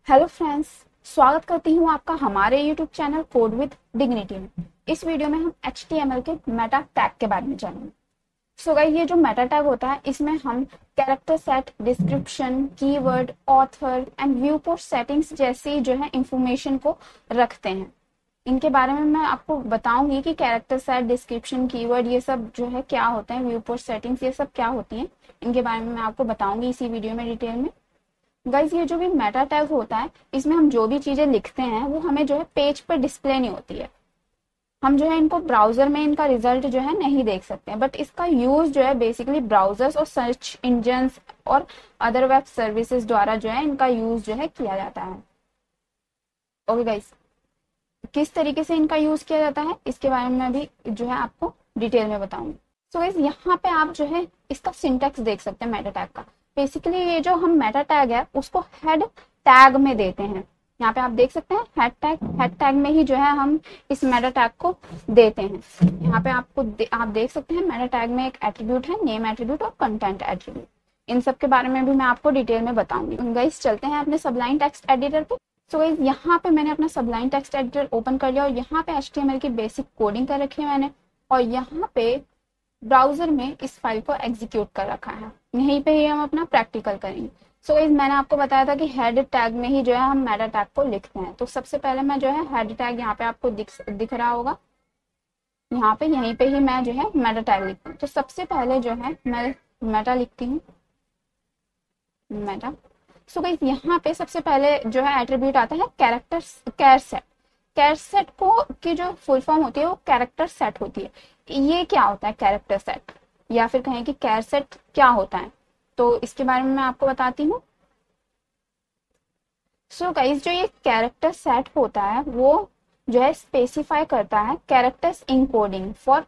Hello friends, स्वागत करती हूँ आपका हमारे YouTube channel code with dignity में। इस वीडियो में हम HTML के मेटा टैग के बारे में जानेंगे। सो गाइस, ये जो मेटा टैग होता है इसमें हम character set, description, keyword, author and view post settings जैसी जो है इंफॉर्मेशन को रखते हैं। इनके बारे में मैं आपको बताऊंगी कि कैरेक्टर सेट, डिस्क्रिप्शन, कीवर्ड ये सब जो है क्या होते हैं, व्यू पोस्ट सेटिंग्स ये सब क्या होती हैं, इनके बारे में मैं आपको बताऊंगी इसी वीडियो में डिटेल में। गाइज, ये जो भी मेटा टैग होता है इसमें हम जो भी चीजें लिखते हैं वो हमें जो है पेज पर डिस्प्ले नहीं होती है। हम जो है इनको ब्राउजर में इनका रिजल्ट जो है नहीं देख सकते हैं, बट इसका यूज जो है बेसिकली ब्राउजर्स और सर्च इंजन्स और अदर वेब सर्विसेज द्वारा जो है इनका यूज जो है किया जाता है। ओके गाइज, किस तरीके से इनका यूज किया जाता है इसके बारे में मैं भी जो है आपको डिटेल में बताऊंगी। सो गाइज, यहाँ पे आप जो है इसका सिंटेक्स देख सकते हैं मेटा टैग का। बेसिकली ये जो हम मेटा टैग है उसको हेड टैग में देते हैं। यहाँ पे आप देख सकते हैं हेड टैग में ही जो है हम इस मेटा टैग को देते हैं। यहाँ पे आप देख सकते हैं मेटा टैग में एक एट्रीब्यूट है, नेम एट्रीब्यूट और कंटेंट एट्रीब्यूट। इन सब के बारे में भी मैं आपको डिटेल में बताऊंगी। गाइस, चलते हैं अपने सबलाइन टेक्स्ट एडिटर पे। सो गाइस, यहाँ पे मैंने अपना सबलाइन टेक्स्ट एडिटर ओपन कर लिया और यहाँ पे HTML की बेसिक कोडिंग कर रखी है मैंने, और यहाँ पे ब्राउजर में इस फाइल को एग्जीक्यूट कर रखा है। यहीं पे ही हम अपना प्रैक्टिकल करेंगे। सो गाइस, मैंने आपको बताया था कि हेड टैग में ही जो है हम मेटा टैग को लिखते हैं। तो सबसे पहले मैं जो है हेड टैग यहाँ पे आपको दिख रहा होगा, यहाँ पे यहीं पे ही मैं जो है मेटा टैग लिखती हूँ। तो सबसे पहले जो है मैं मेटा लिखती हूँ, मेटा। सो गाइस, यहाँ पे सबसे पहले जो है एट्रीब्यूट आता है कैरेक्टर सेट। कैरेक्टर सेट को की जो फुल फॉर्म होती है वो कैरेक्टर सेट होती है। ये क्या होता है कैरेक्टर सेट, या फिर कहें कि कैरेक्टर सेट क्या होता है, तो इसके बारे में मैं आपको बताती हूँ। सो गाइस, जो ये कैरेक्टर सेट होता है वो जो है स्पेसिफाई करता है characters encoding for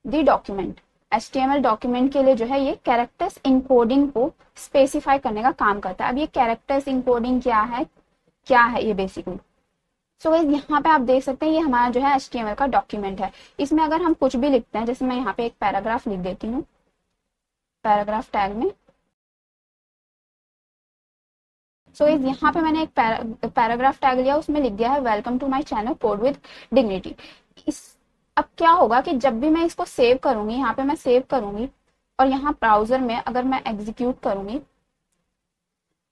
the document. HTML document के लिए जो है ये कैरेक्टर्स इनकोडिंग को स्पेसिफाई करने का काम करता है। अब ये कैरेक्टर्स इनकोडिंग क्या है ये बेसिकली। सो गाइस, यहाँ पे आप देख सकते हैं ये हमारा जो है HTML का डॉक्यूमेंट है। इसमें अगर हम कुछ भी लिखते हैं, जैसे मैं यहाँ पे एक पैराग्राफ लिख देती हूँ पैराग्राफ टैग में। सो गाइस, यहाँ पे मैंने एक पैराग्राफ टैग लिया, उसमें लिख दिया है welcome to my channel code with dignity. अब क्या होगा कि जब भी मैं इसको सेव करूंगी, यहाँ पे मैं सेव करूंगी और यहाँ ब्राउजर में अगर मैं एग्जीक्यूट करूंगी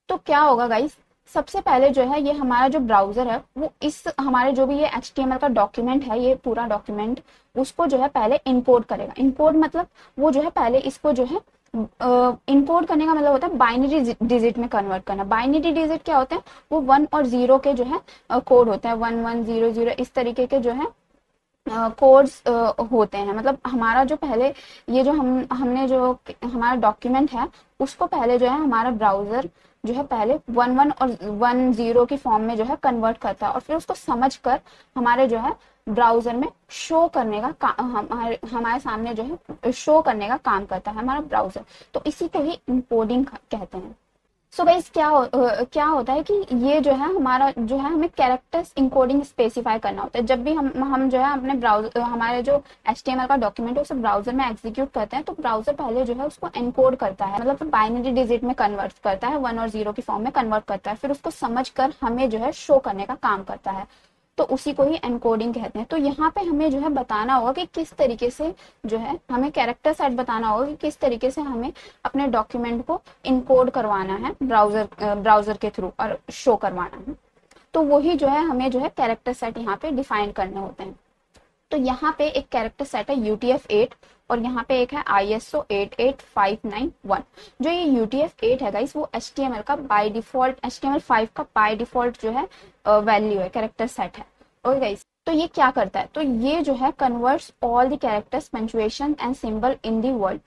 तो क्या होगा गाइस, सबसे पहले जो है ये हमारा जो ब्राउजर है वो इस हमारे जो भी ये HTML का डॉक्यूमेंट है, ये पूरा डॉक्यूमेंट उसको जो है पहले इनकोड करेगा। इनकोड मतलब वो जो है पहले इसको जो है इनकोड करने का मतलब होता है बाइनरी डिजिट में कन्वर्ट करना। बाइनरी डिजिट क्या होते हैं, वो 1 और 0 के जो है कोड होते हैं, 1 1 0 0 इस तरीके के जो है कोड्स होते हैं। मतलब हमारा जो पहले ये जो हमने जो हमारा डॉक्यूमेंट है उसको पहले जो है हमारा ब्राउजर जो है पहले 1 1 और 1 0 की फॉर्म में जो है कन्वर्ट करता है, और फिर उसको समझकर हमारे जो है ब्राउजर में शो करने का हमारे सामने जो है शो करने का काम करता है हमारा ब्राउजर। तो इसी को ही इनकोडिंग कहते हैं। सो गाइस, क्या होता है कि ये जो है हमारा जो है हमें कैरेक्टर्स इनकोडिंग स्पेसिफाई करना होता है। जब भी हम जो है अपने ब्राउजर हमारे जो HTML का डॉक्यूमेंट है उसे ब्राउजर में एग्जीक्यूट करते हैं, तो ब्राउजर पहले जो है उसको एनकोड करता है, मतलब बाइनरी डिजिट में कन्वर्ट करता है, 1 और 0 की फॉर्म में कन्वर्ट करता है, फिर उसको समझकर हमें जो है शो करने का काम करता है। तो उसी को ही एनकोडिंग कहते हैं। तो यहाँ पे हमें जो है बताना होगा कि किस तरीके से जो है हमें कैरेक्टर सेट बताना होगा कि किस तरीके से हमें अपने डॉक्यूमेंट को इनकोड करवाना है ब्राउजर के थ्रू और शो करवाना है। तो वही जो है हमें जो है कैरेक्टर सेट यहाँ पे डिफाइन करने होते हैं। तो यहाँ पे एक कैरेक्टर सेट है UTF-8 और यहाँ पे एक है ISO 88591। जो ये UTF-8 है गाइस वो HTML का बाय डिफॉल्ट HTML5 का बाय डिफॉल्ट जो है वैल्यू है, कैरेक्टर सेट है। ओके गाइस, तो ये क्या करता है, तो ये जो है converts all the characters, punctuation and symbol in the world.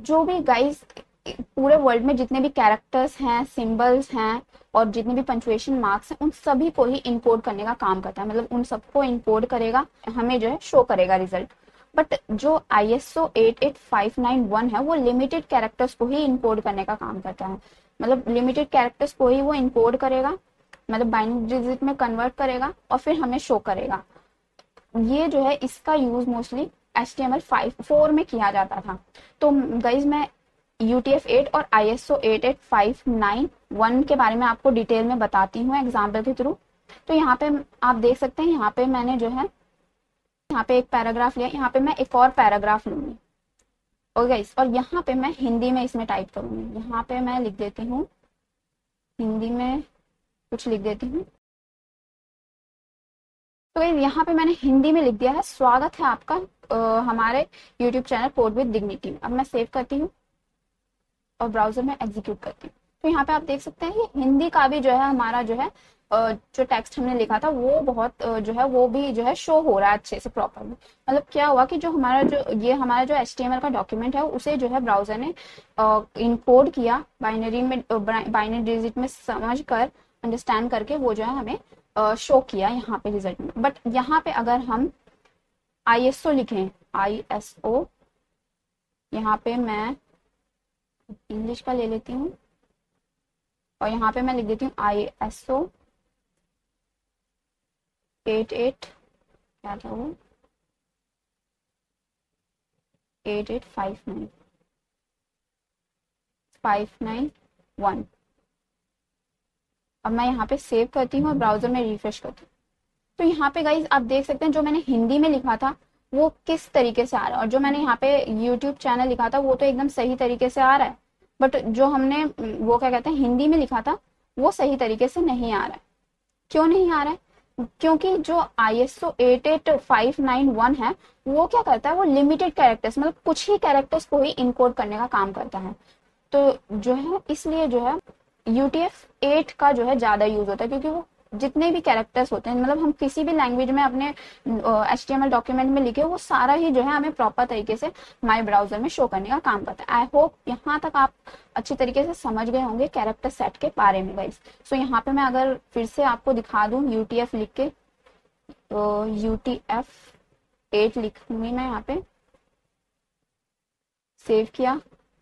जो भी गाइस पूरे वर्ल्ड में जितने भी कैरेक्टर्स हैं, सिंबल्स हैं और जितने भी पंक्चुएशन मार्क्स हैं उन सभी को ही इनकोड करने का काम करता है। मतलब उन सबको इनकोड करेगा, हमें जो है शो करेगा रिजल्ट। बट जो ISO 88591 है वो लिमिटेड कैरेक्टर्स को ही इनकोड करने का काम करता है। मतलब लिमिटेड कैरेक्टर्स को ही वो इनकोड करेगा, मतलब बाइनरी डिजिट में कन्वर्ट करेगा और फिर हमें शो करेगा। ये जो है इसका यूज मोस्टली HTML4 में किया जाता था। तो गाइज, मैं UTF-8 और ISO वन के बारे में आपको डिटेल में बताती हूँ एग्जाम्पल के थ्रू। तो यहाँ पे आप देख सकते हैं, यहाँ पे मैंने जो है यहाँ पे एक पैराग्राफ लिया, यहाँ पे मैं एक और पैराग्राफ लूंगी और गाइस, और यहाँ पे मैं हिंदी में इसमें टाइप करूंगी। यहाँ पे मैं लिख देती हूँ, हिंदी में कुछ लिख देती हूँ। तो गाइस यहाँ पे मैंने हिंदी में लिख दिया है, स्वागत है आपका हमारे YouTube channel code with dignity में। अब मैं सेव करती हूँ और ब्राउजर में एग्जीक्यूट करती हूँ। तो यहाँ पे आप देख सकते हैं कि हिंदी का भी जो है हमारा जो है जो टेक्स्ट हमने लिखा था वो बहुत जो है वो भी जो है शो हो रहा है अच्छे से प्रॉपरली। मतलब क्या हुआ कि जो हमारा जो HTML का डॉक्यूमेंट है उसे जो है ब्राउजर ने इनकोड किया, बाइनरी डिजिट में समझ कर, अंडरस्टैंड करके वो जो है हमें शो किया यहाँ पे रिजल्ट में। बट यहाँ पे अगर हम ISO लिखें, ISO, यहाँ पे मैं इंग्लिश का ले लेती हूँ और यहाँ पे मैं लिख देती हूँ ISO 88 क्या था वो 591। अब मैं यहाँ पे सेव करती हूँ और ब्राउजर में रिफ्रेश करती हूँ। तो यहाँ पे गाइज आप देख सकते हैं जो मैंने हिंदी में लिखा था वो किस तरीके से आ रहा है, और जो मैंने यहाँ पे यूट्यूब चैनल लिखा था वो तो एकदम सही तरीके से आ रहा है, बट जो हमने वो क्या कहते हैं हिंदी में लिखा था वो सही तरीके से नहीं आ रहा है। क्यों नहीं आ रहा है? क्योंकि जो ISO 88591 है वो क्या करता है, वो लिमिटेड कैरेक्टर्स, मतलब कुछ ही कैरेक्टर्स को ही इनकोड करने का काम करता है। तो जो है इसलिए जो है UTF-8 का जो है ज्यादा यूज होता है, क्योंकि वो जितने भी कैरेक्टर्स होते हैं, मतलब हम किसी भी लैंग्वेज में अपने HTML डॉक्यूमेंट में लिखे वो सारा ही जो है हमें प्रॉपर तरीके से माई ब्राउजर में शो करने का काम करता है। आई होप यहाँ तक आप अच्छी तरीके से समझ गए होंगे कैरेक्टर सेट के बारे में गाइस। सो यहाँ पे मैं अगर फिर से आपको दिखा दूं UTF लिख के, तो UTF-8 लिखूंगी मैं, यहाँ पे सेव किया,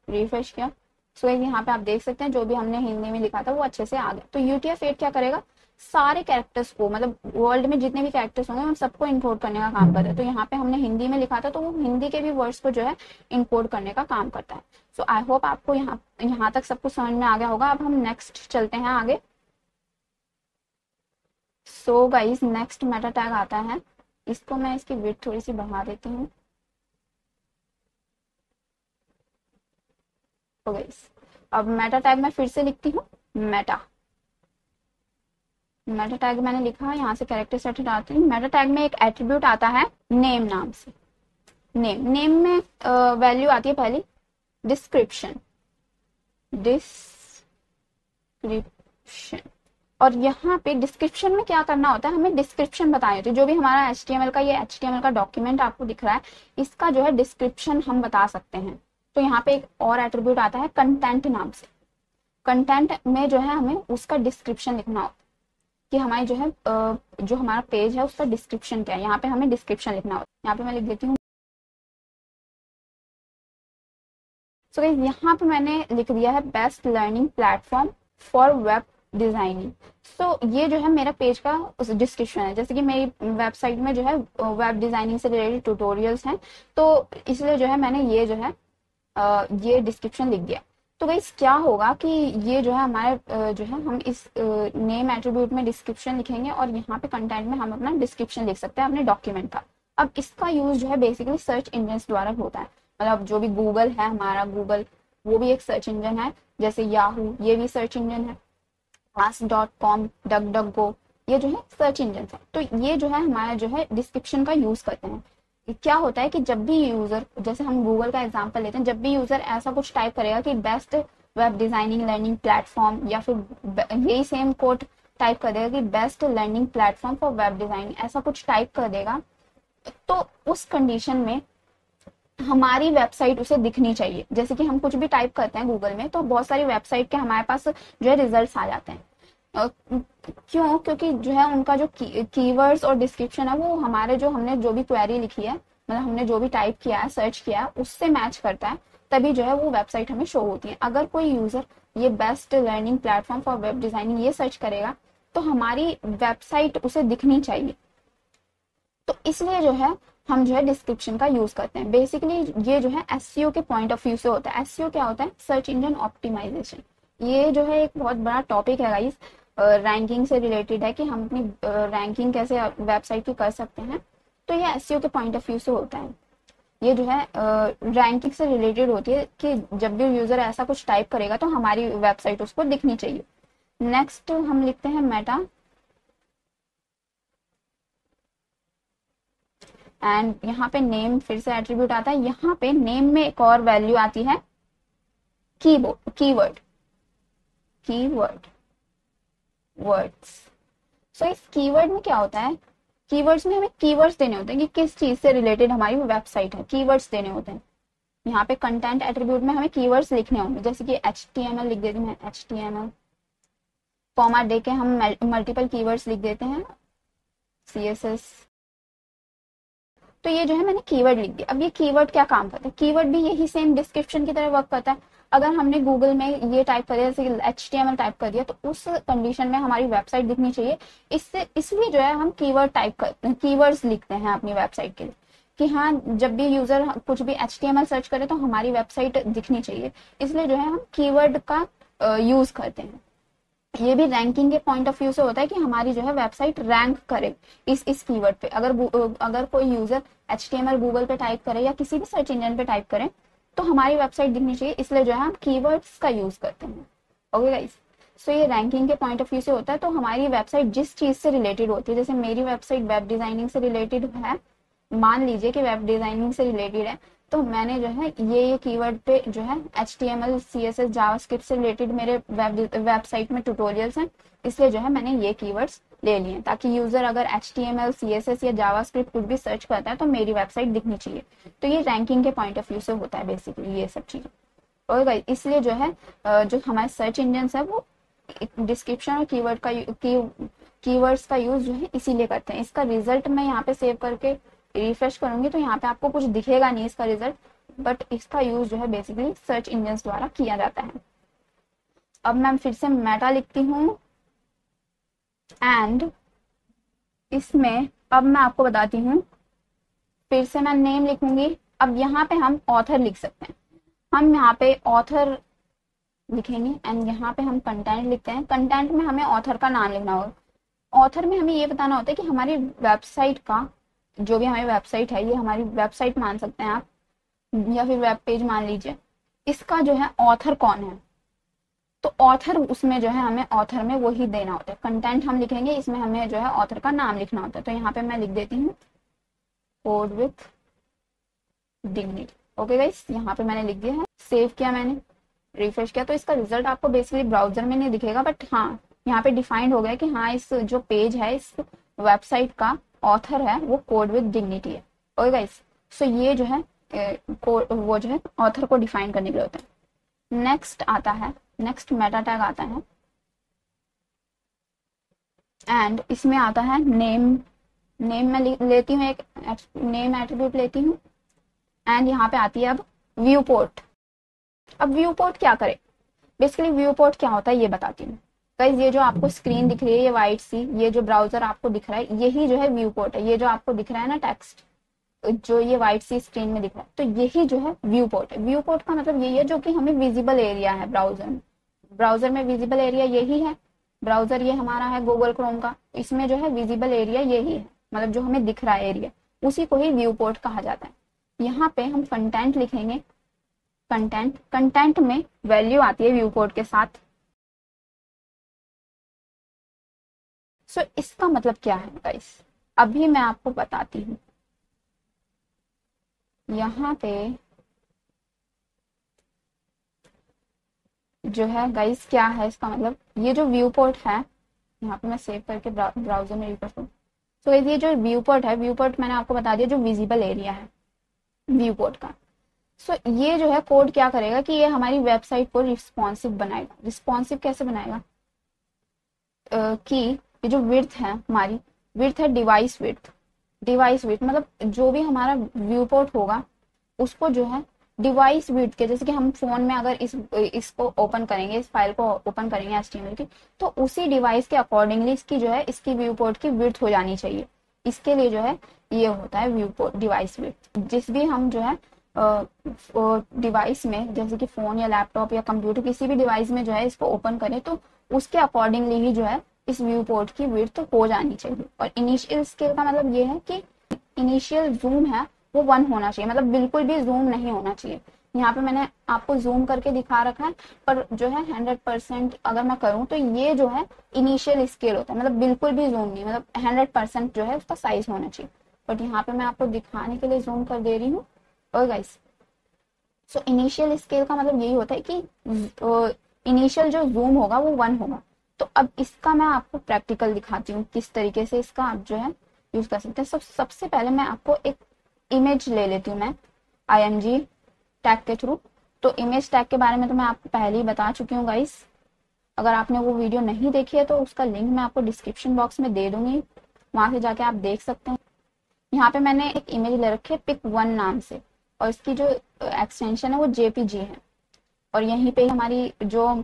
रिफ्रेश किया। सो यहाँ पे आप देख सकते हैं जो भी हमने हिंदी में लिखा था वो अच्छे से आ गया। तो UTF-8 क्या करेगा, सारे कैरेक्टर्स को, मतलब वर्ल्ड में जितने भी कैरेक्टर्स होंगे उन सबको इनकोड करने का काम करता है। तो यहाँ पे हमने हिंदी में लिखा था तो वो हिंदी के भी वर्ड्स को जो है इनकोड करने का काम करता है। सो आई होप आपको यहाँ तक सब कुछ समझ में आ गया होगा। अब हम नेक्स्ट चलते हैं आगे। So guys next Meta tag आता है, इसको मैं इसकी विड्थ थोड़ी सी बढ़ा देती हूँ। तो गाइस अब मेटा टैग मैं फिर से लिखती हूँ, मेटा टैग मैंने लिखा, यहाँ से कैरेक्टर सेट हटाती हूँ। मेटा टैग में एक एट्रीब्यूट आता है नेम नाम से। नेम में वैल्यू आती है पहली डिस्क्रिप्शन, और यहाँ पे डिस्क्रिप्शन में क्या करना होता है, हमें डिस्क्रिप्शन बतानी होती है। जो भी हमारा HTML का ये HTML का डॉक्यूमेंट आपको दिख रहा है इसका जो है डिस्क्रिप्शन हम बता सकते हैं। तो यहाँ पे एक और एट्रीब्यूट आता है कंटेंट नाम से। कंटेंट में जो है हमें उसका डिस्क्रिप्शन लिखना होता है कि हमारी जो है जो हमारा पेज है उसका डिस्क्रिप्शन क्या है। यहाँ पे हमें डिस्क्रिप्शन लिखना होता है। यहाँ पे मैं लिख देती हूँ। सो यहाँ पे मैंने लिख दिया है best learning platform for web designing. So ये जो है मेरा पेज का डिस्क्रिप्शन है। जैसे कि मेरी वेबसाइट में जो है वेब डिजाइनिंग से रिलेटेड ट्यूटोरियल्स हैं, तो इसलिए जो है मैंने ये जो है ये डिस्क्रिप्शन लिख दिया। तो गाइस क्या होगा कि ये जो है हमारे जो है हम इस नेम एट्रीब्यूट में डिस्क्रिप्शन लिखेंगे और यहाँ पे कंटेंट में हम अपना डिस्क्रिप्शन लिख सकते हैं अपने डॉक्यूमेंट का। अब इसका यूज जो है बेसिकली सर्च इंजन द्वारा होता है। मतलब जो भी गूगल है हमारा, गूगल वो भी एक सर्च इंजन है, जैसे याहू ये भी सर्च इंजन है, ask.com, DuckDuckGo ये जो है सर्च इंजन है। तो ये जो है हमारा जो है डिस्क्रिप्शन का यूज करते हैं। क्या होता है कि जब भी यूजर, जैसे हम गूगल का एग्जांपल लेते हैं, जब भी यूजर ऐसा कुछ टाइप करेगा कि best web designing learning platform, या फिर यही सेम कोड टाइप कर देगा कि best learning platform for web designing, ऐसा कुछ टाइप कर देगा, तो उस कंडीशन में हमारी वेबसाइट उसे दिखनी चाहिए। जैसे कि हम कुछ भी टाइप करते हैं गूगल में तो बहुत सारी वेबसाइट के हमारे पास जो है रिजल्ट्स आ जाते हैं। क्यों? क्योंकि जो है उनका जो कीवर्ड्स और डिस्क्रिप्शन है वो हमारे जो हमने जो भी क्वेरी लिखी है, मतलब हमने जो भी टाइप किया है, सर्च किया है, उससे मैच करता है, तभी जो है वो वेबसाइट हमें शो होती है। अगर कोई यूजर ये best learning platform for web designing ये सर्च करेगा तो हमारी वेबसाइट उसे दिखनी चाहिए। तो इसलिए जो है हम जो है डिस्क्रिप्शन का यूज करते हैं। बेसिकली ये जो है एसईओ के पॉइंट ऑफ व्यू से होता है। एसईओ क्या होता है? Search engine optimisation. ये जो है एक बहुत बड़ा टॉपिक है गाइस, रैंकिंग से रिलेटेड है कि हम अपनी रैंकिंग कैसे वेबसाइट की कर सकते हैं। तो ये एसईओ के पॉइंट ऑफ व्यू से होता है। ये जो है रैंकिंग से रिलेटेड होती है कि जब भी यूजर ऐसा कुछ टाइप करेगा तो हमारी वेबसाइट उसको दिखनी चाहिए। नेक्स्ट हम लिखते हैं मेटा, एंड यहाँ पे नेम फिर से एट्रीब्यूट आता है। यहाँ पे नेम में एक और वैल्यू आती है कीवर्ड, कीवर्ड वर्ड्स। सो इस कीवर्ड में क्या होता है, कीवर्ड्स में हमें कीवर्ड्स देने होते हैं कि किस चीज से रिलेटेड हमारी वेबसाइट है, कीवर्ड्स देने होते हैं। यहाँ पे कंटेंट एट्रीब्यूट में हमें कीवर्ड्स लिखने होंगे, जैसे कि HTML लिख देती हूँ, HTML कॉमा दे के हम मल्टीपल कीवर्ड्स लिख देते हैं, CSS। तो ये जो है मैंने कीवर्ड लिख दिया। अब ये कीवर्ड क्या काम करता है, कीवर्ड भी यही सेम डिस्क्रिप्शन की तरह वर्क करता है। अगर हमने गूगल में ये टाइप कर दिया, जैसे HTML टाइप कर दिया, तो उस कंडीशन में हमारी वेबसाइट दिखनी चाहिए। इसलिए जो है हम कीवर्ड टाइप करते हैं, कीवर्ड्स लिखते हैं अपनी वेबसाइट के लिए कि हाँ जब भी यूजर कुछ भी HTML सर्च करे तो हमारी वेबसाइट दिखनी चाहिए। इसलिए जो है हम कीवर्ड का यूज करते हैं। ये भी रैंकिंग के पॉइंट ऑफ व्यू से होता है कि हमारी जो है वेबसाइट रैंक करे इस कीवर्ड पे। अगर कोई यूजर HTML गूगल पे टाइप करे या किसी भी सर्च इंजन पे टाइप करे तो हमारी वेबसाइट दिखनी चाहिए। इसलिए जो है हम कीवर्ड्स का यूज करते हैं। ओके गाइस, सो ये रैंकिंग के पॉइंट ऑफ व्यू से होता है। तो हमारी वेबसाइट जिस चीज से रिलेटेड होती है, जैसे मेरी वेबसाइट वेब डिजाइनिंग से रिलेटेड है, मान लीजिए कि वेब डिजाइनिंग से रिलेटेड है, तो मैंने जो है ये कीवर्ड पे जो है HTML CSS जावास्क्रिप्ट से रिलेटेड मेरे वेबसाइट में ट्यूटोरियल्स हैं, इसलिए जो है मैंने ये कीवर्ड्स ले लिए ताकि यूजर अगर HTML CSS या जावास्क्रिप्ट कुछ भी सर्च करता है तो मेरी वेबसाइट दिखनी चाहिए। तो ये रैंकिंग के पॉइंट ऑफ व्यू से होता है बेसिकली ये सब चीजें। और इसलिए जो है जो हमारे सर्च इंजन है वो डिस्क्रिप्शन और कीवर्ड्स का यूज जो है इसीलिए करते हैं। इसका रिजल्ट मैं यहाँ पे सेव करके रिफ्रेश करूंगी तो यहाँ पे आपको कुछ दिखेगा नहीं इसका रिजल्ट, बट इसका यूज जो है बेसिकली सर्च इंजन द्वारा किया जाता है। अब मैं फिर से मेटा लिखती हूँ एंड इसमें अब मैं आपको बताती हूँ, फिर से मैं नेम लिखूंगी। अब यहाँ पे हम ऑथर लिख सकते हैं, हम यहाँ पे ऑथर लिखेंगे एंड यहाँ पे हम कंटेंट लिखते हैं। कंटेंट में हमें ऑथर का नाम लिखना होगा। ऑथर में हमें ये बताना होता है कि हमारी वेबसाइट का जो भी हमारी वेबसाइट है, ये हमारी वेबसाइट मान सकते हैं आप या फिर वेब पेज मान लीजिए, इसका जो है ऑथर कौन है। तो ऑथर उसमें जो है हमें ऑथर में वही देना होता है। कंटेंट हम लिखेंगे, इसमें हमें जो है ऑथर का नाम लिखना होता है। तो यहाँ पे मैं लिख देती हूँ code with dignity. Okay guys, यहाँ पे मैंने लिख दिया है, सेव किया मैंने, रिफ्रेश किया, तो इसका रिजल्ट आपको बेसिकली ब्राउजर में नहीं दिखेगा, बट हाँ यहाँ पे डिफाइंड हो गया कि हाँ इस जो पेज है, इस वेबसाइट का ऑथर है वो कोड विद डिग्निटी है। ओके गाइस, सो ये जो है वो जो है ऑथर को डिफाइन करने के लिए होता है। नेक्स्ट आता है, नेक्स्ट मेटा टैग आता है एंड इसमें आता है नेम। नेम में लेती हूँ, एक नेम एट्रीब्यूट लेती हूँ एंड यहाँ पे आती है अब व्यू पोर्ट। अब व्यू पोर्ट क्या करे, बेसिकली व्यू पोर्ट क्या होता है ये बताती हूँ। गाइस ये जो आपको स्क्रीन दिख रही है, ये व्हाइट सी, ये जो ब्राउजर आपको दिख रहा है, यही जो है व्यू पोर्ट है। ये जो आपको दिख रहा है ना टेक्स्ट, जो ये व्हाइट सी स्क्रीन में दिख रहा है, तो यही जो है व्यू पोर्ट है। व्यू पोर्ट का मतलब यही है जो कि हमें विजिबल एरिया है ब्राउजर में। ब्राउजर में विजिबल एरिया यही है। ब्राउजर ये हमारा है गूगल क्रोम का, इसमें जो है विजिबल एरिया यही है, मतलब जो हमें दिख रहा है एरिया, उसी को ही व्यू पोर्ट कहा जाता है। यहाँ पे हम कंटेंट लिखेंगे, कंटेंट में वैल्यू आती है व्यू पोर्ट के साथ। सो इसका मतलब क्या है गाइस, अभी मैं आपको बताती हूँ। यहाँ पे जो है गाइस क्या है इसका मतलब, ये जो व्यू पोर्ट है, यहाँ पे मैं सेव करके ब्राउजर में रिफ्रेश करूँ, तो ये जो व्यू पोर्ट है, व्यू पोर्ट मैंने आपको बता दिया जो विजिबल एरिया है व्यू पोर्ट का। सो ये जो है कोड क्या करेगा कि ये हमारी वेबसाइट को रिस्पॉन्सिव बनाएगा। रिस्पॉन्सिव कैसे बनाएगा, कि ये जो विड्थ है हमारी, विड्थ है डिवाइस विड्थ। डिवाइस विड्थ मतलब जो भी हमारा व्यू पोर्ट होगा उसको जो है डिवाइस विड्थ के, जैसे कि हम फोन में अगर इसको ओपन करेंगे, इस फाइल को ओपन करेंगे HTML की, तो उसी डिवाइस के अकॉर्डिंगली इसकी जो है इसकी व्यू पोर्ट की विड्थ हो जानी चाहिए। इसके लिए जो है ये होता है व्यू पोर्ट डिवाइस विड्थ। जिस भी हम जो है डिवाइस में, जैसे कि फ़ोन या लैपटॉप या कंप्यूटर, किसी भी डिवाइस में जो है इसको ओपन करें तो उसके अकॉर्डिंगली ही जो है इस व्यू पोर्ट की विड्थ हो जानी चाहिए। और इनिशियल स्केल का मतलब ये है कि इनिशियल जूम है वो 1 होना चाहिए, मतलब बिल्कुल भी जूम नहीं होना चाहिए। यहाँ पे मैंने आपको जूम करके दिखा रखा है, पर जो है 100% अगर मैं करूँ तो ये जो है इनिशियल स्केल होता है, मतलब बिल्कुल भी जूम नहीं, मतलब 100% जो है उसका साइज होना चाहिए। बट यहाँ पे मैं आपको दिखाने के लिए जूम कर दे रही हूँ। और गाइस, सो इनिशियल स्केल का मतलब यही होता है कि इनिशियल जो जूम होगा वो 1 होगा। तो अब इसका मैं आपको प्रैक्टिकल दिखाती हूँ किस तरीके से इसका आप जो है यूज कर सकते हैं। सबसे पहले मैं आपको एक इमेज ले लेती हूँ, मैं IMG टैग के थ्रू। तो इमेज टैग के बारे में तो मैं आपको पहले ही बता चुकी हूँ गाइस। अगर आपने वो वीडियो नहीं देखी है तो उसका लिंक मैं आपको डिस्क्रिप्शन बॉक्स में दे दूंगी, वहां से जाके आप देख सकते हैं। यहाँ पे मैंने एक इमेज ले रखी है pic1 नाम से, और इसकी जो एक्सटेंशन है वो JPG है। और यहीं पे हमारी जो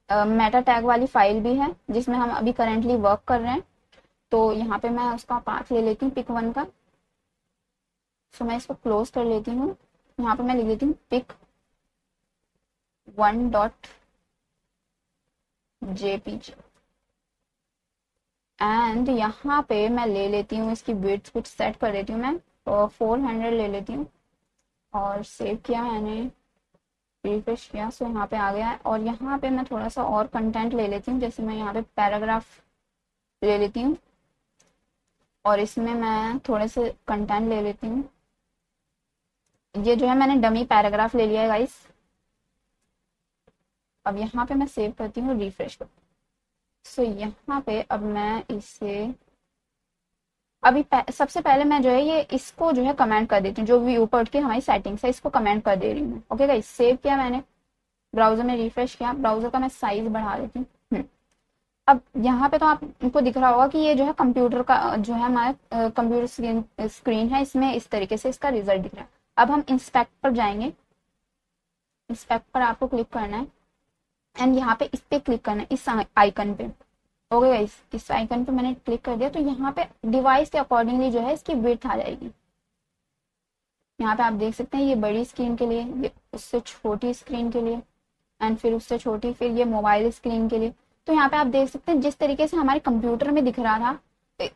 मेटा टैग वाली फाइल भी है जिसमें हम अभी करेंटली वर्क कर रहे हैं। तो यहाँ पे मैं उसका पाथ ले लेती हूँ pic1 का। सो मैं इसको क्लोज कर लेती हूँ। यहाँ पे मैं लिख देती हूँ pic1.jpg एंड यहाँ पे मैं ले लेती हूँ इसकी विड्थ कुछ सेट कर देती हूँ मैं, और 400 ले लेती हूँ। और सेव किया मैंने, रिफ्रेश किया, सो यहाँ पे आ गया है। और यहाँ पे मैं थोड़ा सा और कंटेंट ले लेती हूँ, जैसे मैं यहाँ पे पैराग्राफ ले लेती हूँ और इसमें मैं थोड़े से कंटेंट ले लेती हूँ। ये जो है मैंने डमी पैराग्राफ ले लिया है गाइस। अब यहाँ पे मैं सेव करती हूँ, रिफ्रेश कर। सो यहाँ पे अब मैं इसे अभी सबसे पहले मैं जो है ये इसको जो है कमेंट कर देती हूँ, जो व्यू पोर्ट की हमारी सेटिंग्स है इसको कमेंट कर दे रही हूँ। ओके गाइस, सेव किया मैंने, ब्राउजर में रिफ्रेश किया, ब्राउजर का मैं साइज बढ़ा देती हूँ। अब यहाँ पे तो आपको दिख रहा होगा कि ये जो है कंप्यूटर का जो है हमारा कंप्यूटर स्क्रीन है, इसमें इस तरीके से इसका रिजल्ट दिख रहा है। अब हम इंस्पेक्ट पर जाएंगे, इंस्पेक्ट पर आपको क्लिक करना है एंड यहाँ पे इस पे क्लिक करना है, इस आइकन पे। ओके गाइस, इस आइकन पे मैंने क्लिक कर दिया तो यहाँ पे डिवाइस के अकॉर्डिंगली जो है इसकी विड्थ आ जाएगी। यहाँ पे आप देख सकते हैं ये बड़ी स्क्रीन के लिए, ये उससे छोटी स्क्रीन के लिए, एंड फिर उससे छोटी, फिर ये मोबाइल स्क्रीन के लिए। तो यहाँ पे आप देख सकते हैं जिस तरीके से हमारे कंप्यूटर में दिख रहा था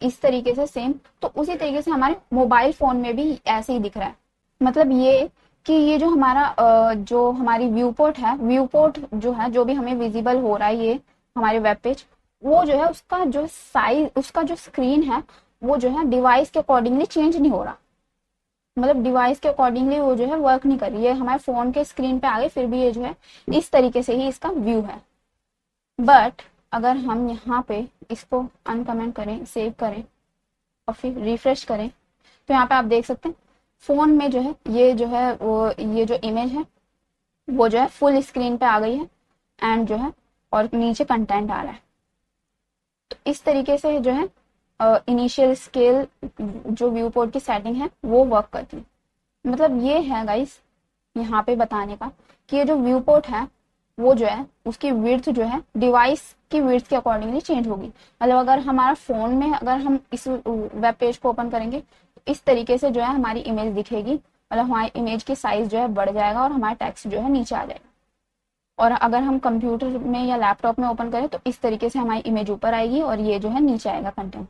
इस तरीके से सेम, तो उसी तरीके से हमारे मोबाइल फोन में भी ऐसे ही दिख रहा है। मतलब ये कि ये जो हमारा जो हमारी व्यू पोर्ट है, व्यू पोर्ट जो है जो भी हमें विजिबल हो रहा है ये हमारे वेब पेज, वो जो है उसका जो साइज, उसका जो स्क्रीन है वो जो है डिवाइस के अकॉर्डिंगली चेंज नहीं हो रहा। मतलब डिवाइस के अकॉर्डिंगली वो जो है वर्क नहीं कर रही है, हमारे फोन के स्क्रीन पे आ गई, फिर भी ये जो है इस तरीके से ही इसका व्यू है। बट अगर हम यहाँ पे इसको अनकमेंट करें, सेव करें और फिर रिफ्रेश करें, तो यहाँ पे आप देख सकते हैं फोन में जो है ये जो है वो ये जो इमेज है वो जो है फुल स्क्रीन पे आ गई है एंड जो है और नीचे कंटेंट आ रहा है। तो इस तरीके से जो है इनिशियल स्केल जो व्यू पोर्ट की सेटिंग है वो वर्क करती है। मतलब ये है गाइस यहाँ पे बताने का कि ये जो व्यू पोर्ट है वो जो है उसकी विड्थ जो है डिवाइस की विड्थ के अकॉर्डिंगली चेंज होगी। मतलब अगर हमारा फोन में अगर हम इस वेब पेज को ओपन करेंगे तो इस तरीके से जो है हमारी इमेज दिखेगी, मतलब हमारी इमेज की साइज जो है बढ़ जाएगा और हमारा टेक्स्ट जो है नीचे आ जाएगा। और अगर हम कंप्यूटर में या लैपटॉप में ओपन करें तो इस तरीके से हमारी इमेज ऊपर आएगी और ये जो है नीचे आएगा कंटेंट।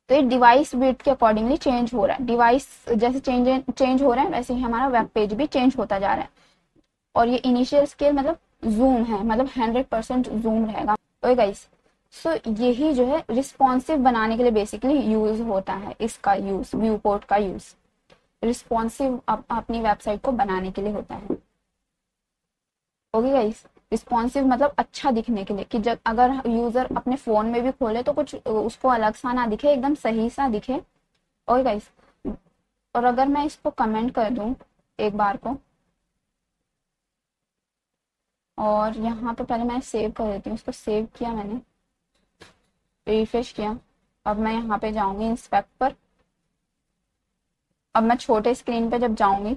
तो ये डिवाइस विड्थ के अकॉर्डिंगली चेंज हो रहा है, डिवाइस जैसे चेंज हो रहा है वैसे ही हमारा वेब पेज भी चेंज होता जा रहा है। और ये इनिशियल स्केल मतलब जूम है, मतलब 100% जूम रहेगा। ओके गाइस, सो यही जो है रिस्पॉन्सिव बनाने के लिए बेसिकली यूज होता है, इसका यूज व्यू पोर्ट का यूज रिस्पॉन्सिव अपनी वेबसाइट को बनाने के लिए होता है। ओके गाइस, रिस्पॉन्सिव मतलब अच्छा दिखने के लिए, कि जब अगर यूजर अपने फोन में भी खोले तो कुछ उसको अलग सा ना दिखे, एकदम सही सा दिखे। ओके गाइस, और अगर मैं इसको कमेंट कर दूं एक बार को, और यहाँ पे पहले मैं सेव कर देती हूँ, उसको सेव किया मैंने, रिफ्रेश किया। अब मैं यहाँ पे जाऊंगी इंस्पेक्ट पर। अब मैं छोटे स्क्रीन पे जब जाऊंगी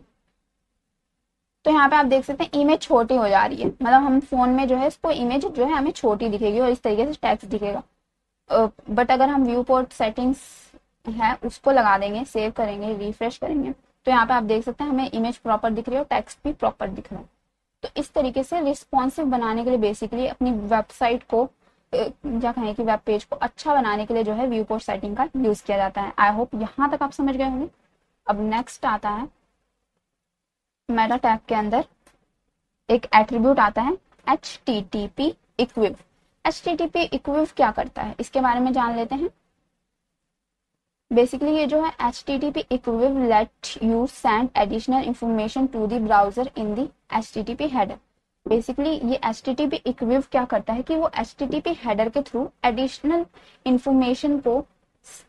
तो यहाँ पे आप देख सकते हैं इमेज छोटी हो जा रही है, मतलब हम फोन में जो है इसको इमेज जो है हमें छोटी दिखेगी और इस तरीके से टेक्स्ट दिखेगा। बट अगर हम व्यू पोर्ट सेटिंग्स है उसको लगा देंगे, सेव करेंगे, रिफ्रेश करेंगे, तो यहाँ पे आप देख सकते हैं हमें इमेज प्रॉपर दिख रही है और टेक्स्ट भी प्रॉपर दिख रहा है। तो इस तरीके से रिस्पॉन्सिव बनाने के लिए बेसिकली अपनी वेबसाइट को या कहें कि वेब पेज को अच्छा बनाने के लिए जो है व्यू पोस्ट सेटिंग का यूज किया जाता है। आई होप यहाँ तक आप समझ गए होंगे। अब नेक्स्ट आता है मेटा टैग के अंदर एक एट्रीब्यूट आता है HTTP इक्विव। HTTP इक्विव क्या करता है इसके बारे में जान लेते हैं। बेसिकली ये जो है HTTP equiv let you send additional information to the browser in the HTTP header. Basically ये HTTP इक्विव क्या करता है कि वो HTTP हेडर के थ्रू एडिशनल इंफॉर्मेशन को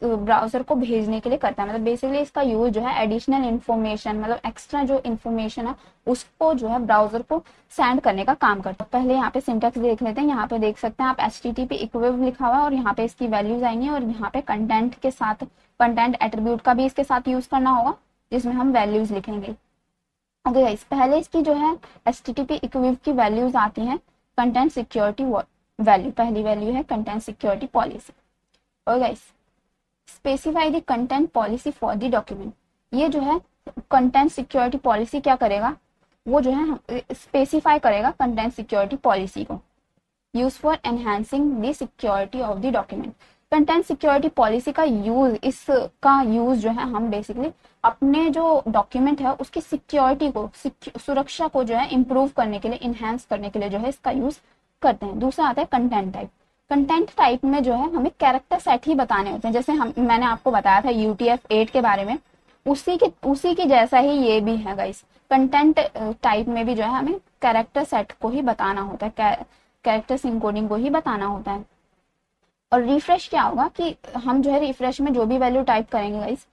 ब्राउजर को भेजने के लिए करता है। मतलब बेसिकली इसका यूज जो है एडिशनल इंफॉर्मेशन मतलब एक्स्ट्रा जो इंफॉर्मेशन है उसको जो है ब्राउजर को सेंड करने का काम करता है। पहले यहाँ पे सिंटैक्स देख लेते हैं। यहाँ पे देख सकते हैं आप HTTP इक्विव लिखा हुआ है और यहाँ पे इसकी वैल्यूज आएंगी और यहाँ पे कंटेंट के साथ कंटेंट एट्रीब्यूट का भी इसके साथ यूज करना होगा जिसमें हम वैल्यूज लिखेंगे। ओके गाइस, पहले इसकी जो है HTTP इक्विव की वैल्यूज आती हैं कंटेंट सिक्योरिटी वैल्यू। पहली वैल्यू है content security policy. Okay guys, specify the content policy for the document. ये जो है कंटेंट सिक्योरिटी पॉलिसी क्या करेगा, वो जो है स्पेसिफाई करेगा कंटेंट सिक्योरिटी पॉलिसी को। Use for enhancing the security of the document. Content security policy का यूज, इसका यूज जो है हम बेसिकली अपने जो डॉक्यूमेंट है उसकी सिक्योरिटी को, सुरक्षा को जो है इम्प्रूव करने के लिए, इनहेंस करने के लिए जो है इसका यूज करते हैं। दूसरा आता है कंटेंट टाइप। कंटेंट टाइप में जो है हमें कैरेक्टर सेट ही बताने होते हैं। जैसे मैंने आपको बताया था UTF-8 के बारे में, उसी के जैसा ही ये भी है गाइस। कंटेंट टाइप में भी जो है हमें कैरेक्टर सेट को ही बताना होता है, कैरेक्टर्स इनकोडिंग को ही बताना होता है। और रिफ्रेश क्या होगा कि हम जो है रिफ्रेश में जो भी वैल्यू टाइप करेंगे गाइस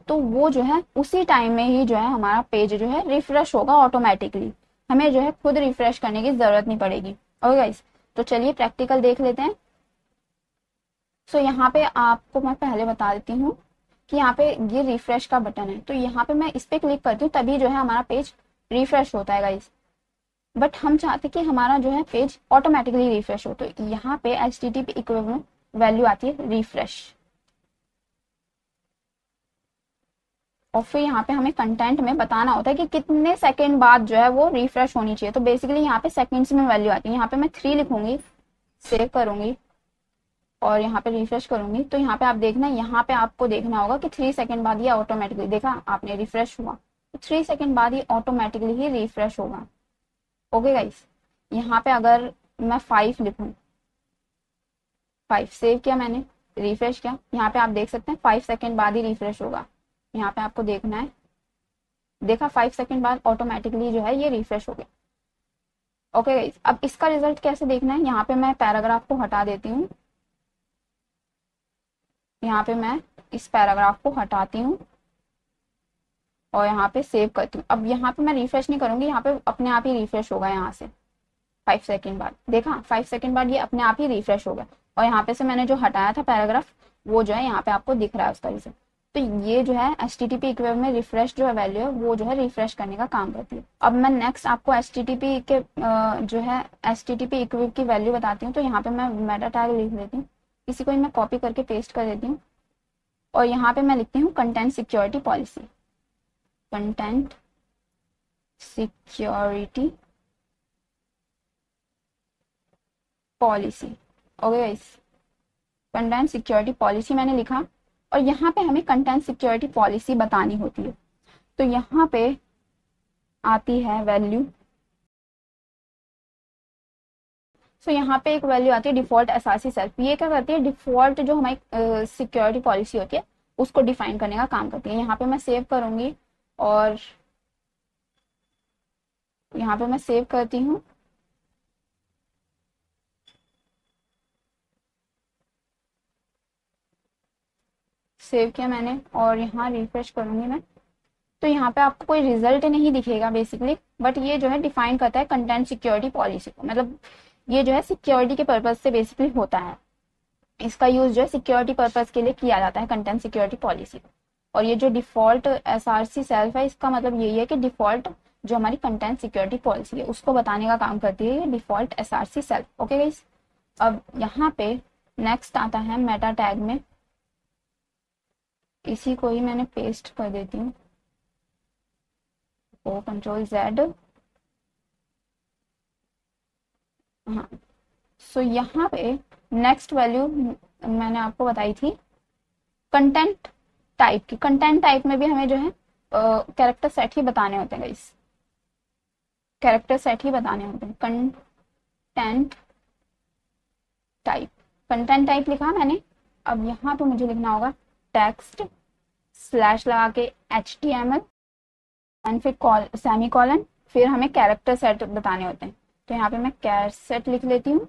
तो वो जो है उसी टाइम में ही जो है हमारा पेज जो है रिफ्रेश होगा ऑटोमेटिकली। हमें जो है खुद रिफ्रेश करने की जरूरत नहीं पड़ेगी। ओके गाइस, तो चलिए प्रैक्टिकल देख लेते हैं। सो यहाँ पे आपको मैं पहले बता देती हूँ कि यहाँ पे ये रिफ्रेश का बटन है, तो यहाँ पे मैं इस पे क्लिक करती हूँ तभी जो है हमारा पेज रिफ्रेश होता है गाइस। बट हम चाहते कि हमारा जो है पेज ऑटोमेटिकली रिफ्रेश हो, तो यहाँ पे HTTP इक्विव में वैल्यू आती है रिफ्रेश। और फिर यहाँ पे हमें कंटेंट में बताना होता है कि कितने सेकंड बाद जो है वो रिफ्रेश होनी चाहिए। तो बेसिकली यहाँ पे सेकंड्स में वैल्यू आती है। यहाँ पे मैं 3 लिखूंगी, सेव करूंगी और यहाँ पे रिफ्रेश करूंगी। तो यहाँ पे आप देखना, यहाँ पे आपको देखना होगा कि 3 सेकंड बाद ये ऑटोमेटिकली, देखा आपने, रिफ्रेश हुआ। तो 3 सेकंड बाद ये ऑटोमेटिकली ही रिफ्रेश होगा। ओके गाइस, यहाँ पे अगर मैं 5 लिखूं, 5 सेव किया मैंने, रिफ्रेश किया, यहाँ पे आप देख सकते हैं 5 सेकंड बाद ही रिफ्रेश होगा। यहाँ पे आपको देखना है, देखा 5 सेकंड बाद ऑटोमेटिकली जो है ये रिफ्रेश हो गया। ओके गाइस, अब इसका रिजल्ट कैसे देखना है, यहाँ पे मैं पैराग्राफ को हटा देती हूँ। यहाँ पे मैं इस पैराग्राफ को हटाती हूँ और यहाँ पे सेव करती हूँ। अब यहाँ पे मैं रिफ्रेश नहीं करूंगी, यहाँ पे अपने आप ही रिफ्रेश होगा। यहाँ से 5 सेकंड बाद, देखा 5 सेकंड बाद ये अपने आप ही रिफ्रेश होगा। और यहाँ पे से मैंने जो हटाया था पैराग्राफ वो जो है यहाँ पे आपको दिख रहा है उसका रिजल्ट। तो ये जो है HTTP इक्विव में रिफ्रेश जो है वैल्यू है वो जो है रिफ्रेश करने का काम करती है। अब मैं नेक्स्ट आपको HTTP के जो है HTTP इक्विव की वैल्यू बताती हूँ। तो यहाँ पे मैं मेटा टैग लिख देती हूँ, इसी को मैं कॉपी करके पेस्ट कर देती हूँ और यहाँ पे मैं लिखती हूँ content security policy. Content security policy. Okay guys, content security policy मैंने लिखा और यहाँ पे हमें कंटेंट सिक्योरिटी पॉलिसी बतानी होती है। तो यहाँ पे आती है वैल्यू। सो यहाँ पे एक वैल्यू आती है डिफॉल्ट SRC सेल्फ। ये क्या करती है, डिफॉल्ट जो हमारी सिक्योरिटी पॉलिसी होती है उसको डिफाइन करने का काम करती है। यहाँ पे मैं सेव करूंगी और यहाँ पे मैं सेव करती हूँ। सेव किया मैंने और यहाँ रिफ्रेश करूंगी मैं, तो यहाँ पे आपको कोई रिजल्ट नहीं दिखेगा बेसिकली। बट ये जो है डिफाइन करता है कंटेंट सिक्योरिटी पॉलिसी को। मतलब ये जो है सिक्योरिटी के पर्पज से बेसिकली होता है। इसका यूज जो है सिक्योरिटी पर्पज के लिए किया जाता है कंटेंट सिक्योरिटी पॉलिसी। और ये जो डिफॉल्ट SRC सेल्फ है, इसका मतलब यही है कि डिफॉल्ट जो हमारी कंटेंट सिक्योरिटी पॉलिसी है उसको बताने का काम करती है ये default SRC self. Okay guys, अब यहाँ पे नेक्स्ट आता है मेटा टैग में, इसी को ही मैंने पेस्ट कर देती हूँ। ओ कंट्रोल जेड। हाँ, सो यहाँ पे नेक्स्ट वैल्यू मैंने आपको बताई थी कंटेंट टाइप की। कंटेंट टाइप में भी हमें जो है कैरेक्टर सेट ही बताने होते हैं गाइस, कैरेक्टर सेट ही बताने होते हैं। कंटेंट टाइप, कंटेंट टाइप लिखा मैंने। अब यहाँ पे मुझे लिखना होगा टेक्स्ट स्लैश लगा के HTML एंड फिर सेमी कॉलन, फिर हमें कैरेक्टर सेट बताने होते हैं। तो यहाँ पे मैं कैर सेट लिख लेती हूँ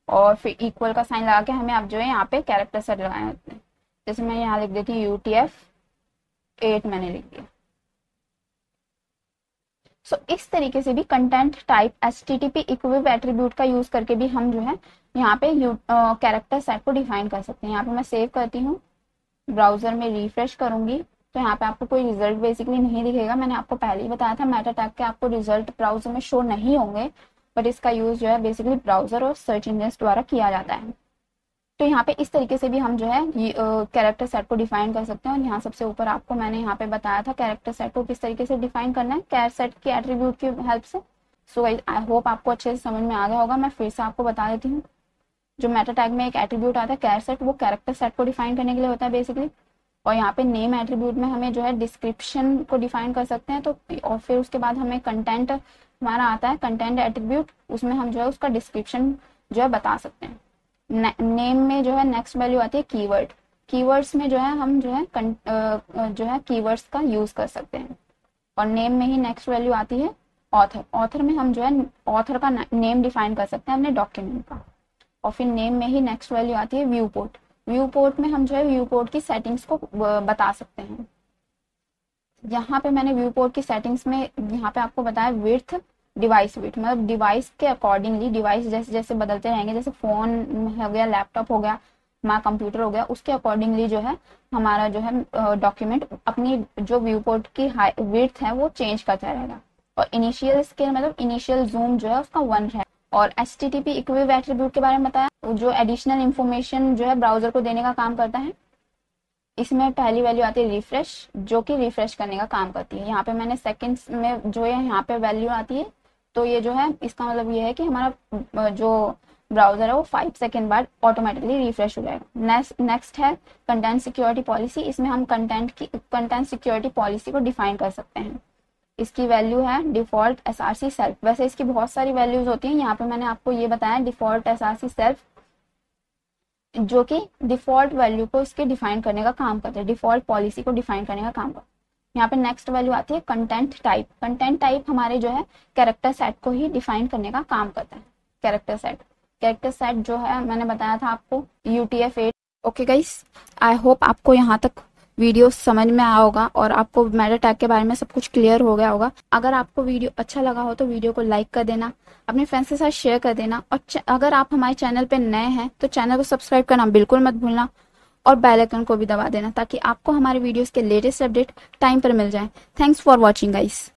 और फिर इक्वल का साइन लगा के हमें अब जो है यहाँ पे कैरेक्टर सेट लगाने होते हैं। जैसे मैं यहाँ लिख देती हूँ UTF-8 मैंने लिख दिया। सो इस तरीके से भी कंटेंट टाइप HTTP इक्विव एट्रीब्यूट का यूज करके भी हम जो है यहाँ पे कैरेक्टर सेट को डिफाइन कर सकते हैं। यहाँ पे मैं सेव करती हूँ, ब्राउजर में रिफ्रेश करूंगी तो यहाँ पे आपको कोई रिजल्ट बेसिकली नहीं दिखेगा। मैंने आपको पहले ही बताया था मेटा टैग के आपको रिजल्ट ब्राउजर में शो नहीं होंगे, बट इसका यूज जो है बेसिकली ब्राउजर और सर्च इंजन द्वारा किया जाता है। तो यहाँ पे इस तरीके से भी हम जो है कैरेक्टर सेट को डिफाइन कर सकते हैं। और यहाँ सबसे ऊपर आपको मैंने यहाँ पे बताया था कैरेक्टर सेट को किस तरीके से डिफाइन करना है कैर सेट के एट्रीब्यूट की हेल्प से। सो आई होप आपको अच्छे से समझ में आ गया होगा। मैं फिर से आपको बता देती हूँ, जो मेटा टैग में एक एट्रीब्यूट आता है कैर सेट, वो कैरेक्टर सेट को डिफाइन करने के लिए होता है बेसिकली। और यहाँ पे नेम एट्रीब्यूट में हमें जो है डिस्क्रिप्शन को डिफाइन कर सकते हैं। तो और फिर उसके बाद हमें कंटेंट हमारा आता है कंटेंट एट्रीब्यूट, उसमें हम जो है उसका डिस्क्रिप्शन जो है बता सकते हैं। नेम में जो है नेक्स्ट वैल्यू आती है कीवर्ड। कीवर्ड्स में जो है हम जो है कीवर्ड्स का यूज कर सकते हैं। और नेम में ही नेक्स्ट वैल्यू आती है ऑथर। ऑथर में हम जो है ऑथर का नेम डिफाइन कर सकते हैं अपने डॉक्यूमेंट का। और फिर नेम में ही नेक्स्ट वैल्यू आती है व्यू पोर्ट। व्यू पोर्ट में हम जो है व्यू पोर्ट की सेटिंग्स को बता सकते हैं। यहाँ पे मैंने व्यू पोर्ट की सेटिंग्स में यहाँ पे आपको बताया विड्थ, डिवाइस विड्थ, मतलब डिवाइस के अकॉर्डिंगली, डिवाइस जैसे जैसे बदलते रहेंगे, जैसे फोन हो गया, लैपटॉप हो गया, हमारा कंप्यूटर हो गया, उसके अकॉर्डिंगली जो है हमारा जो है डॉक्यूमेंट अपनी जो व्यू पोर्ट की विड्थ है वो चेंज करता रहेगा। और इनिशियल स्केल मतलब इनिशियल जूम जो है उसका 1 है। और HTTP इक्विव एट्रीब्यूट के बारे में बताया, जो एडिशनल इंफॉर्मेशन जो है ब्राउजर को देने का काम करता है। इसमें पहली वैल्यू आती है रिफ्रेश, जो कि रिफ्रेश करने का काम करती है। यहाँ पे मैंने सेकंड्स में जो है यहाँ पे वैल्यू आती है, तो ये जो है इसका मतलब ये है कि हमारा जो ब्राउजर है वो 5 सेकेंड बाद ऑटोमेटिकली रिफ्रेश हो जाएगा। नेक्स्ट है कंटेंट सिक्योरिटी पॉलिसी। इसमें हम कंटेंट सिक्योरिटी पॉलिसी को डिफाइन कर सकते हैं। इसकी वैल्यू है डिफॉल्ट SRC सेल्फ। वैसे इसकी बहुत सारी वैल्यूज होती हैं, यहाँ पे मैंने आपको ये बताया डिफॉल्ट SRC सेल्फ, जो कि डिफॉल्ट वैल्यू को इसके डिफाइन करने का काम करते हैं, डिफॉल्ट पॉलिसी को डिफाइन करने का काम करते हैं। यहाँ पे नेक्स्ट वैल्यू आती है कंटेंट टाइप। कंटेंट टाइप हमारे जो है कैरेक्टर सेट को ही डिफाइन करने का काम करता है। कैरेक्टर सेट जो है मैंने बताया था आपको UTF-8। Okay guys, I hope आपको यहाँ तक वीडियो समझ में आया होगा और आपको मेटा टैग के बारे में सब कुछ क्लियर हो गया होगा। अगर आपको वीडियो अच्छा लगा हो तो वीडियो को लाइक कर देना, अपने फ्रेंड्स के साथ शेयर कर देना। और अगर आप हमारे चैनल पे नए हैं तो चैनल को सब्सक्राइब करना बिल्कुल मत भूलना और बेल आइकन को भी दबा देना, ताकि आपको हमारे वीडियोस के लेटेस्ट अपडेट टाइम पर मिल जाए। Thanks for watching guys.